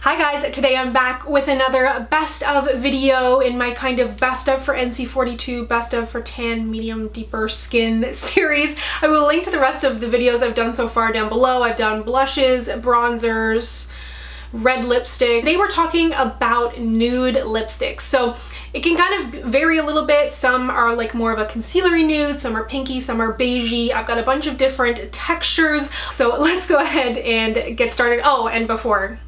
Hi guys, today I'm back with another best of video in my kind of best of for NC42, best of for tan, medium, deeper skin series. I will link to the rest of the videos I've done so far down below. I've done blushes, bronzers, red lipstick. Today we're talking about nude lipsticks. So it can kind of vary a little bit. Some are like more of a concealery nude, some are pinky, some are beigey. I've got a bunch of different textures. So let's go ahead and get started. Oh, and before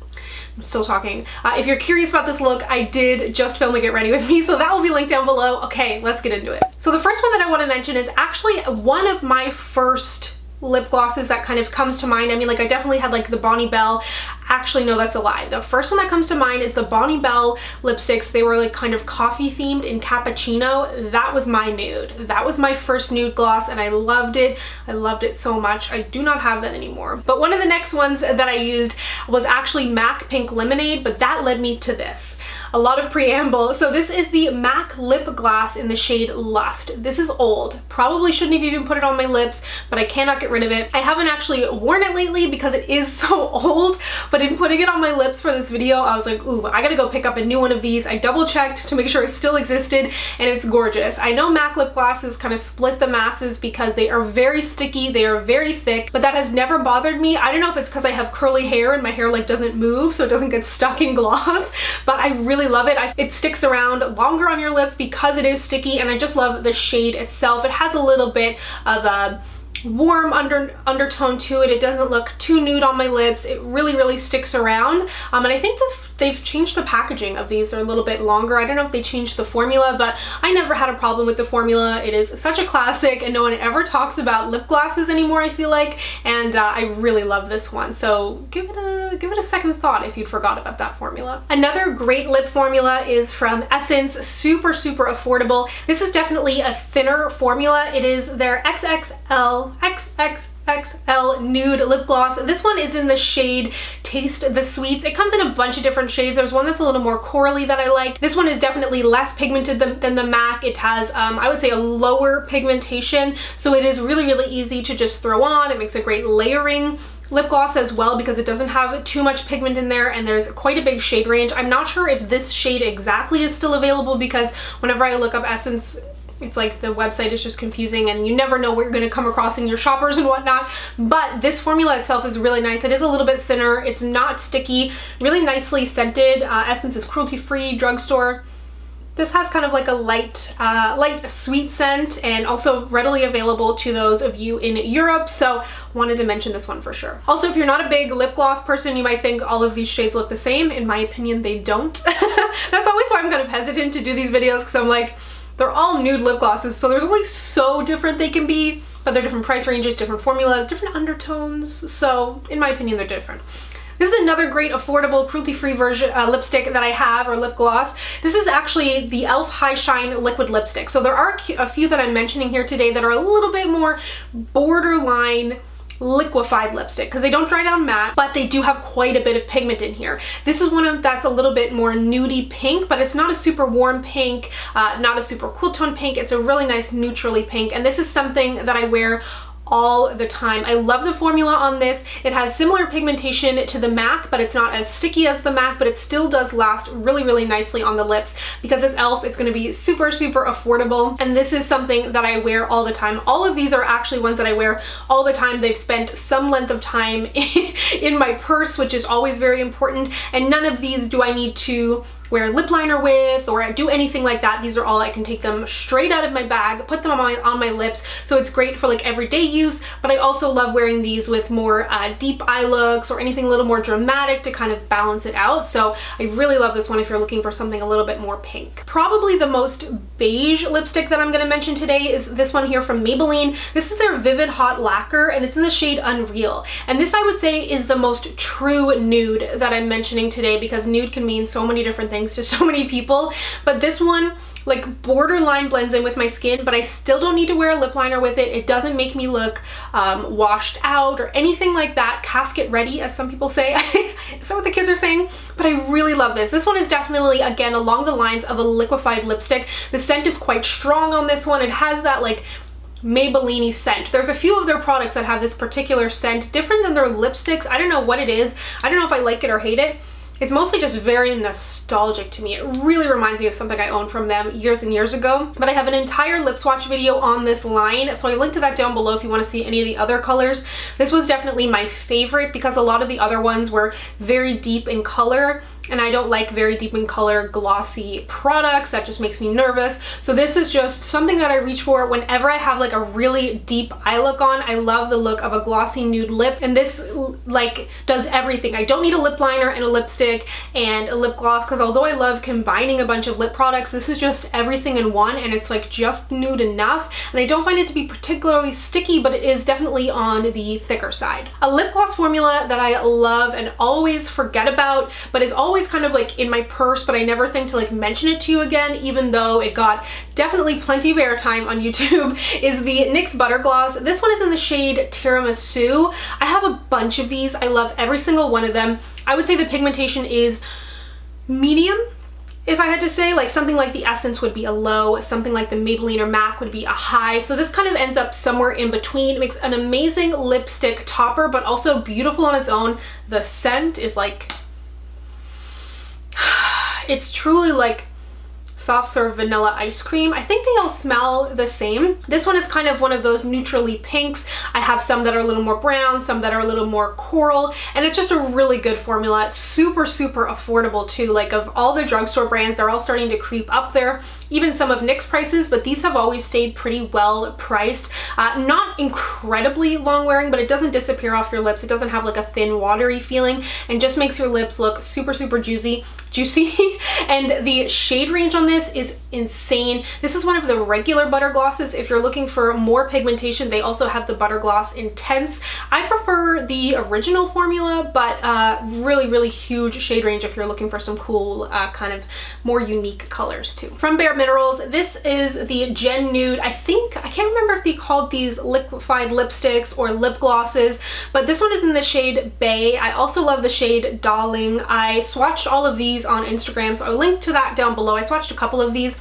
I'm still talking. If you're curious about this look, I did just film a get ready with me, so that will be linked down below. Okay, let's get into it. So the first one that I want to mention is actually one of my first lip glosses that kind of comes to mind. I mean, like I definitely had like the Bonnie Bell. Actually, no, that's a lie. The first one that comes to mind is the Bonnie Bell lipsticks. They were like kind of coffee themed in cappuccino. That was my nude. That was my first nude gloss and I loved it. I loved it so much. I do not have that anymore. But one of the next ones that I used was actually MAC Pink Lemonade, but that led me to this. A lot of preamble. So this is the MAC Lip Gloss in the shade Lust. This is old. Probably shouldn't have even put it on my lips, but I cannot get rid of it. I haven't actually worn it lately because it is so old, but in putting it on my lips for this video, I was like, ooh, I gotta go pick up a new one of these. I double checked to make sure it still existed and it's gorgeous. I know MAC lip glosses kind of split the masses because they are very sticky, they are very thick, but that has never bothered me. I don't know if it's because I have curly hair and my hair like doesn't move so it doesn't get stuck in gloss, but I really love it. It sticks around longer on your lips because it is sticky and I just love the shade itself. It has a little bit of a warm undertone to it. It doesn't look too nude on my lips. It really sticks around. And I think they've changed the packaging of these. They're a little bit longer. I don't know if they changed the formula, but I never had a problem with the formula. It is such a classic and no one ever talks about lip glosses anymore, I feel like, and I really love this one. So give it a second thought if you'd forgot about that formula. Another great lip formula is from Essence. Super affordable. This is definitely a thinner formula. It is their XXXL Nude Lip Gloss. This one is in the shade Taste the Sweets. It comes in a bunch of different shades. There's one that's a little more corally that I like. This one is definitely less pigmented than the MAC. It has, I would say, a lower pigmentation, so it is really easy to just throw on. It makes a great layering lip gloss as well because it doesn't have too much pigment in there and there's quite a big shade range. I'm not sure if this shade exactly is still available because whenever I look up Essence, it's like the website is just confusing and you never know what you're going to come across in your shoppers and whatnot. But this formula itself is really nice. It is a little bit thinner. It's not sticky. Really nicely scented. Essence is cruelty-free, drugstore. This has kind of like a light sweet scent and also readily available to those of you in Europe. So wanted to mention this one for sure. Also, if you're not a big lip gloss person, you might think all of these shades look the same. In my opinion, they don't. That's always why I'm kind of hesitant to do these videos because I'm like, they're all nude lip glosses, so there's only so different they can be, but they're different price ranges, different formulas, different undertones, so in my opinion, they're different. This is another great affordable cruelty-free version lipstick that I have, or lip gloss. This is actually the e.l.f. High Shine Liquid Lipstick. So there are a few that I'm mentioning here today that are a little bit more borderline liquefied lipstick because they don't dry down matte, but they do have quite a bit of pigment in here. This is one that's a little bit more nudie pink, but it's not a super warm pink, not a super cool tone pink. It's a really nice neutrally pink, and this is something that I wear all the time. I love the formula on this. It has similar pigmentation to the MAC, but it's not as sticky as the MAC, but it still does last really nicely on the lips. Because it's e.l.f., it's going to be super affordable, and this is something that I wear all the time. All of these are actually ones that I wear all the time. They've spent some length of time in my purse, which is always very important, and none of these do I need to wear lip liner with or do anything like that. These are all, I can take them straight out of my bag, put them on my lips, so it's great for like everyday use, but I also love wearing these with more deep eye looks or anything a little more dramatic to kind of balance it out. So I really love this one if you're looking for something a little bit more pink. Probably the most beige lipstick that I'm going to mention today is this one here from Maybelline. This is their Vivid Hot Lacquer and it's in the shade Unreal. And this I would say is the most true nude that I'm mentioning today because nude can mean so many different things to so many people, but this one like borderline blends in with my skin, but I still don't need to wear a lip liner with it. It doesn't make me look washed out or anything like that, casket ready as some people say. Is that what the kids are saying? But I really love this. This one is definitely, again, along the lines of a liquefied lipstick. The scent is quite strong on this one. It has that like Maybelline scent. There's a few of their products that have this particular scent, different than their lipsticks. I don't know what it is. I don't know if I like it or hate it. It's mostly just very nostalgic to me. It really reminds me of something I owned from them years and years ago. But I have an entire lip swatch video on this line, so I linked to that down below if you want to see any of the other colors. This was definitely my favorite because a lot of the other ones were very deep in color, and I don't like very deep in color glossy products. That just makes me nervous. So this is just something that I reach for whenever I have like a really deep eye look on. I love the look of a glossy nude lip, and this like does everything. I don't need a lip liner and a lipstick and a lip gloss, because although I love combining a bunch of lip products, this is just everything in one, and it's like just nude enough. And I don't find it to be particularly sticky, but it is definitely on the thicker side. A lip gloss formula that I love and always forget about, but is always kind of like in my purse, but I never think to like mention it to you again, even though it got definitely plenty of airtime on YouTube, is the NYX Butter Gloss. This one is in the shade Tiramisu. I have a bunch of these. I love every single one of them. I would say the pigmentation is medium. If I had to say, like something like the Essence would be a low, something like the Maybelline or MAC would be a high. So this kind of ends up somewhere in between. It makes an amazing lipstick topper, but also beautiful on its own. The scent is like, it's truly like soft serve vanilla ice cream. I think they all smell the same. This one is kind of one of those neutrally pinks. I have some that are a little more brown, some that are a little more coral, and it's just a really good formula. It's super, super affordable too. Like of all the drugstore brands, they're all starting to creep up there. Even some of NYX prices, but these have always stayed pretty well priced. Not incredibly long wearing, but it doesn't disappear off your lips. It doesn't have like a thin, watery feeling, and just makes your lips look super, super juicy. And the shade range on this is insane. This is one of the regular butter glosses. If you're looking for more pigmentation, they also have the Butter Gloss Intense. I prefer the original formula, but really, really huge shade range if you're looking for some cool, kind of more unique colors too. From Bareminerals, this is the Gen Nude. I can't remember if they called these liquefied lipsticks or lip glosses, but this one is in the shade Bay. I also love the shade Darling. I swatched all of these on Instagram, so I'll link to that down below. I swatched a couple of these.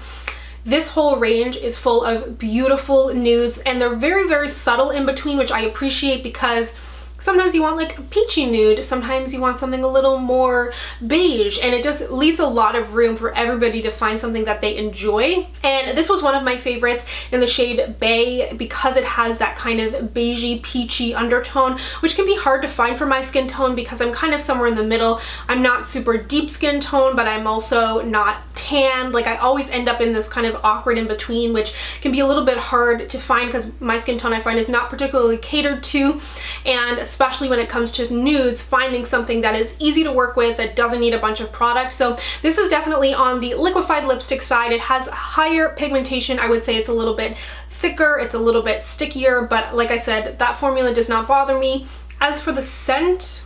This whole range is full of beautiful nudes, and they're very, very subtle in between, which I appreciate because sometimes you want like a peachy nude, sometimes you want something a little more beige, and it just leaves a lot of room for everybody to find something that they enjoy. And this was one of my favorites in the shade Bay because it has that kind of beigey, peachy undertone, which can be hard to find for my skin tone because I'm kind of somewhere in the middle. I'm not super deep skin tone, but I'm also not tan. Like I always end up in this kind of awkward in between, which can be a little bit hard to find because my skin tone I find is not particularly catered to, and especially when it comes to nudes, finding something that is easy to work with, that doesn't need a bunch of product. So this is definitely on the liquefied lipstick side. It has higher pigmentation. I would say it's a little bit thicker, it's a little bit stickier, but like I said, that formula does not bother me. As for the scent,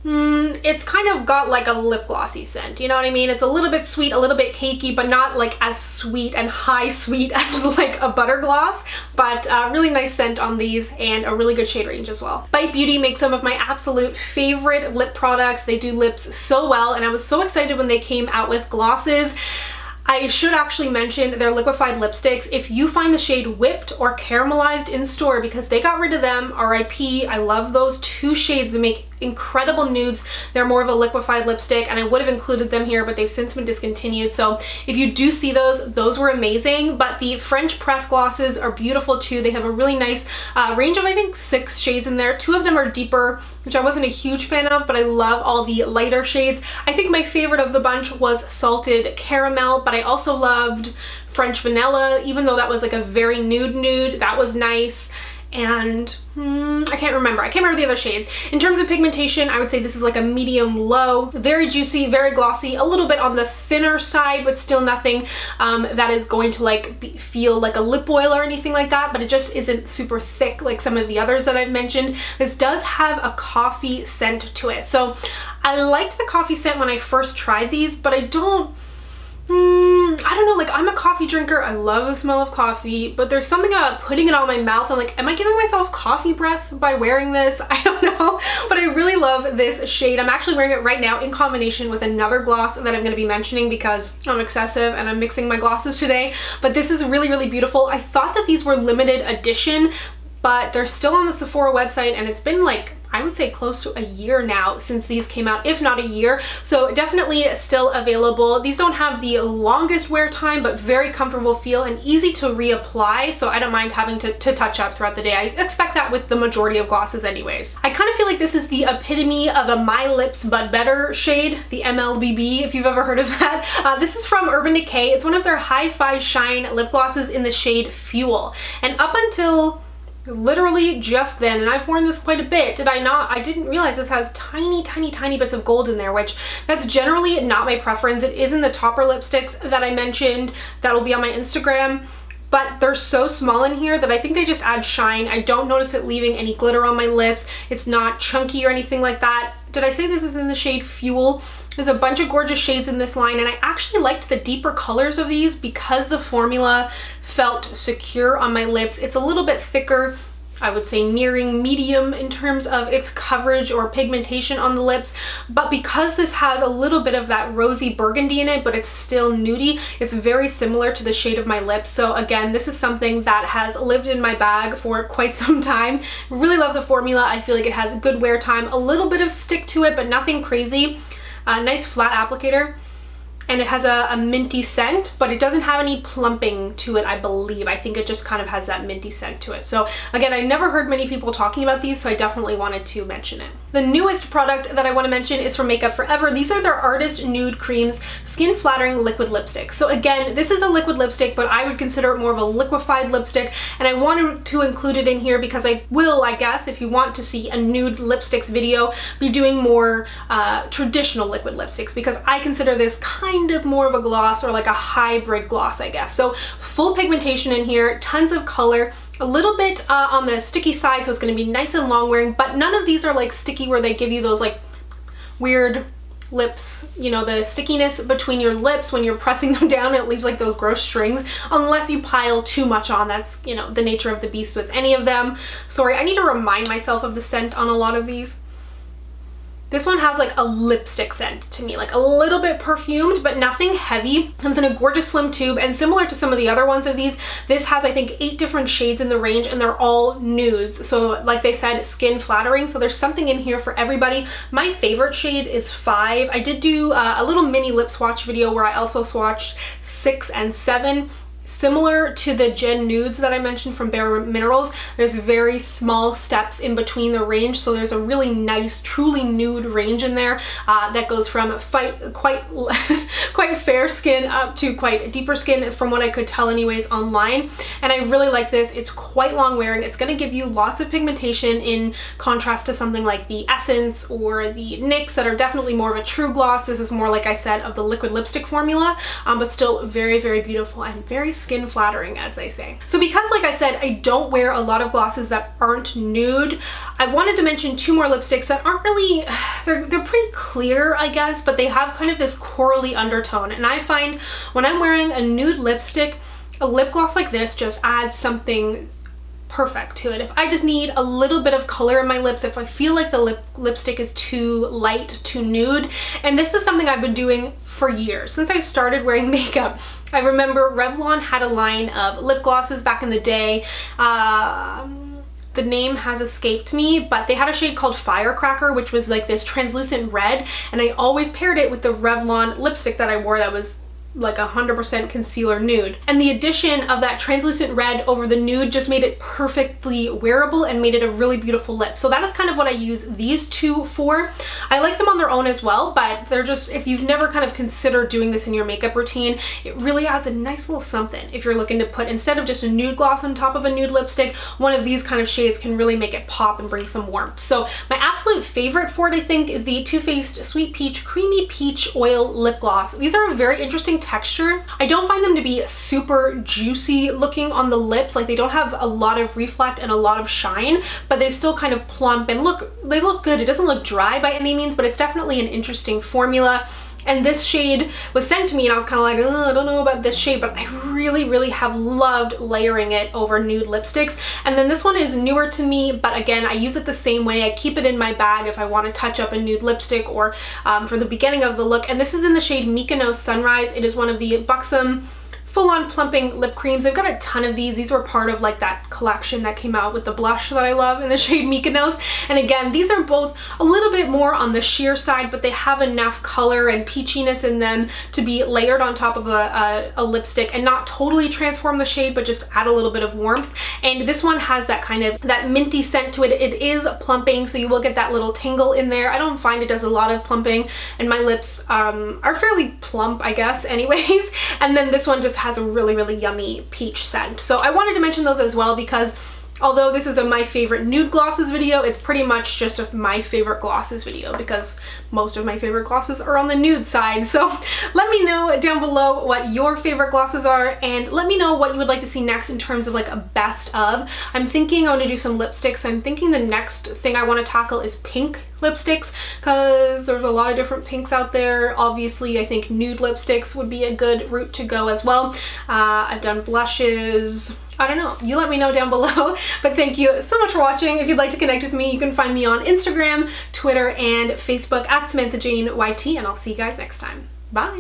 it's kind of got like a lip glossy scent, you know what I mean? It's a little bit sweet, a little bit cakey, but not like as sweet and high sweet as like a butter gloss, but really nice scent on these and a really good shade range as well. Bite Beauty makes some of my absolute favorite lip products. They do lips so well, and I was so excited when they came out with glosses. I should actually mention their liquefied lipsticks. If you find the shade Whipped or Caramelized in store, because they got rid of them, RIP, I love those two shades. They make incredible nudes. They're more of a liquefied lipstick, and I would have included them here, but they've since been discontinued. So if you do see those were amazing. But the French press glosses are beautiful too. They have a really nice range of, I think, 6 shades in there. 2 of them are deeper, which I wasn't a huge fan of, but I love all the lighter shades. I think my favorite of the bunch was Salted Caramel, but I also loved French Vanilla, even though that was like a very nude. That was nice. And I can't remember the other shades. In terms of pigmentation, I would say this is like a medium low, very juicy, very glossy, a little bit on the thinner side, but still nothing that is going to like feel like a lip oil or anything like that, but it just isn't super thick like some of the others that I've mentioned. This does have a coffee scent to it. So I liked the coffee scent when I first tried these, but I don't know, like I'm a coffee drinker. I love the smell of coffee, but there's something about putting it on my mouth. I'm like, am I giving myself coffee breath by wearing this? I don't know, but I really love this shade. I'm actually wearing it right now in combination with another gloss that I'm going to be mentioning because I'm excessive and I'm mixing my glosses today, but this is really, really beautiful. I thought that these were limited edition, but they're still on the Sephora website, and it's been like I would say close to a year now since these came out, if not a year. So definitely still available. These don't have the longest wear time, but very comfortable feel and easy to reapply. So I don't mind having to touch up throughout the day. I expect that with the majority of glosses anyways. I kind of feel like this is the epitome of a My Lips But Better shade, the MLBB, if you've ever heard of that. This is from Urban Decay. It's one of their Hi-Fi Shine lip glosses in the shade Fuel. And up until literally just then, and I've worn this quite a bit, did I not? I didn't realize this has tiny, tiny, tiny bits of gold in there, which that's generally not my preference. It is in the topper lipsticks that I mentioned that'll be on my Instagram, but they're so small in here that I think they just add shine. I don't notice it leaving any glitter on my lips. It's not chunky or anything like that. Did I say this is in the shade Fuel? There's a bunch of gorgeous shades in this line, and I actually liked the deeper colors of these because the formula felt secure on my lips. It's a little bit thicker, I would say nearing medium in terms of its coverage or pigmentation on the lips, but because this has a little bit of that rosy burgundy in it, but it's still nudie, it's very similar to the shade of my lips. So again, this is something that has lived in my bag for quite some time. Really love the formula. I feel like it has good wear time, a little bit of stick to it, but nothing crazy. Nice flat applicator. And it has a minty scent, but it doesn't have any plumping to it, I believe. I think it just kind of has that minty scent to it. So again, I never heard many people talking about these, so I definitely wanted to mention it. The newest product that I want to mention is from Makeup Forever. These are their Artist Nude Creams Skin Flattering Liquid Lipstick. So again, this is a liquid lipstick, but I would consider it more of a liquefied lipstick, and I wanted to include it in here because I will, I guess, if you want to see a nude lipsticks video, be doing more traditional liquid lipsticks, because I consider this kind of more of a gloss, or like a hybrid gloss, I guess. So full pigmentation in here, tons of color, a little bit on the sticky side, so it's going to be nice and long wearing, but none of these are like sticky where they give you those like weird lips, you know, the stickiness between your lips when you're pressing them down, it leaves like those gross strings, unless you pile too much on. That's, you know, the nature of the beast with any of them. Sorry, I need to remind myself of the scent on a lot of these. This one has like a lipstick scent to me, like a little bit perfumed, but nothing heavy. Comes in a gorgeous slim tube, and similar to some of the other ones of these, this has, I think, 8 different shades in the range, and they're all nudes. So like they said, skin flattering. So there's something in here for everybody. My favorite shade is 5. I did do a little mini lip swatch video where I also swatched 6 and 7. Similar to the Gen Nudes that I mentioned from Bareminerals, there's very small steps in between the range, so there's a really nice, truly nude range in there that goes from quite fair skin up to quite deeper skin, from what I could tell anyways online. And I really like this. It's quite long wearing. It's going to give you lots of pigmentation in contrast to something like the Essence or the NYX that are definitely more of a true gloss. This is more, like I said, of the liquid lipstick formula, but still very, very beautiful and very skin flattering, as they say. So because, like I said, I don't wear a lot of glosses that aren't nude, I wanted to mention 2 more lipsticks that aren't really, they're pretty clear, I guess, but they have kind of this corally undertone. And I find when I'm wearing a nude lipstick, a lip gloss like this just adds something perfect to it. If I just need a little bit of color in my lips, if I feel like the lipstick is too light, too nude, and this is something I've been doing for years. Since I started wearing makeup, I remember Revlon had a line of lip glosses back in the day. The name has escaped me, but they had a shade called Firecracker, which was like this translucent red, and I always paired it with the Revlon lipstick that I wore that was like 100% concealer nude. And the addition of that translucent red over the nude just made it perfectly wearable and made it a really beautiful lip. So that is kind of what I use these 2 for. I like them on their own as well, but they're just, if you've never kind of considered doing this in your makeup routine, it really adds a nice little something. If you're looking to put, instead of just a nude gloss on top of a nude lipstick, one of these kind of shades can really make it pop and bring some warmth. So my absolute favorite for it, I think, is the Too Faced Sweet Peach Creamy Peach Oil Lip Gloss. These are a very interesting texture. I don't find them to be super juicy looking on the lips. Like, they don't have a lot of reflect and a lot of shine, but they still kind of plump and they look good. It doesn't look dry by any means, but it's definitely an interesting formula. And this shade was sent to me and I was kind of like, I don't know about this shade, but I really have loved layering it over nude lipsticks. And then this one is newer to me, but again, I use it the same way. I keep it in my bag if I want to touch up a nude lipstick or for the beginning of the look. And this is in the shade Mykonos Sunrise. It is one of the Buxom full-on plumping lip creams. I've got a ton of these. These were part of like that collection that came out with the blush that I love in the shade Mykonos. And again, these are both a little bit more on the sheer side, but they have enough color and peachiness in them to be layered on top of a lipstick and not totally transform the shade, but just add a little bit of warmth. And this one has that kind of that minty scent to it. It is plumping, so you will get that little tingle in there. I don't find it does a lot of plumping, and my lips are fairly plump, I guess, anyways. And then this one just has a really, really yummy peach scent. So I wanted to mention those as well because although this is a my favorite nude glosses video, it's pretty much just a my favorite glosses video because most of my favorite glosses are on the nude side. So let me know down below what your favorite glosses are, and let me know what you would like to see next in terms of like a best of. I'm thinking I want to do some lipsticks. I'm thinking the next thing I want to tackle is pink lipsticks because there's a lot of different pinks out there. Obviously, I think nude lipsticks would be a good route to go as well. I've done blushes. I don't know. You let me know down below. But thank you so much for watching. If you'd like to connect with me, you can find me on Instagram, Twitter, and Facebook at SamanthaJaneYT, and I'll see you guys next time. Bye!